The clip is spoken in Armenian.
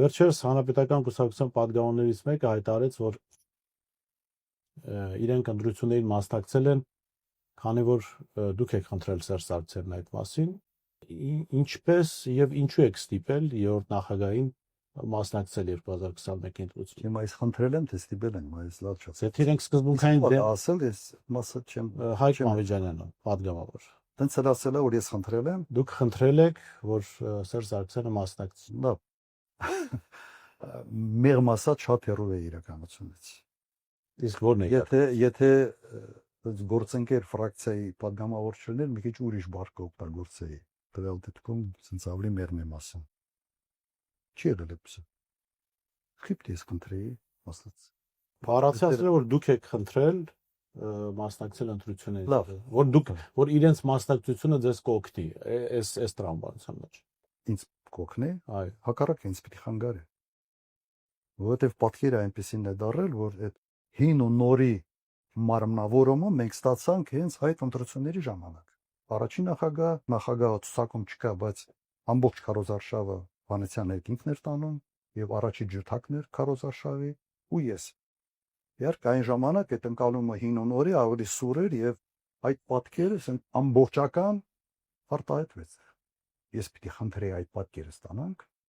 Վերջերս հանրապետական կուսակցության պատգամավորներից մեկը հայտարարեց, որ իրենք ընտրություններին մասնակցել են, քանի որ դուք եք խնդրել Սերժ Սարգսյանն այդ մասին, ինչպես եւ ինչու եք ստիպել երրորդ նախագահին մասնակցել 2021-ի ընտրություններին։ Հիմա այս խնդրել եմ, թե ստիպել են, այս լավ չէ։ Եթե իրենք սկզբունքային ասել ես, մասը չեմ Հայկ Մամեջանյանը, պատգամավոր։ Տենց էլ ասել է, որ ես խնդրել եմ։ Դուք խնդրել եք, որ Սերժ Սարգսյանը մասնակցի։ Լավ։ Մեղմ ասած շատ հեռու է իրականությունից։ Իսկ ո՞րն է։ Եթե գործընկեր ֆրակցիայի պատգամավոր չլիներ, մի քիչ ուրիշ բառ կօգտագործեի։ Տվյալ դեպքում ցենց ավելի մեղմ եմ ասում։ Չի եղել էսը։ Խիպտ ես խնդրեի, ասած։ Բառացիացրել որ դուք եք խնդրել մասնակցել ընտրություններին։ Լավ, որ իրենց մասնակցությունը ձեզ կօգնի, այս տրամաբանության մեջ։ Ինձ կօգնի, այո, հակառակ ինձ պիտի խանգարի։ Որովհետև պատկերը այնպեսին է դարել, որ այդ հին ու նորի մարմնավորումը մենք ստացանք հենց այդ ընտրությունների ժամանակ։ Առաջին նախագահը ցուցակում չկա, բայց ամբողջ քարոզարշավը Վանեցյան երկինքն էր տանում եւ առաջի ջութակն էր քարոզարշավի ու ես։ Իհարկե այն ժամանակ այդ ընկալումը հին ու նորի ավելի սուր էր եւ այդ պատկերը ամբողջական արտահայտվեց։ Ես պիտի խնդրեի այդ պատկերը ստանանք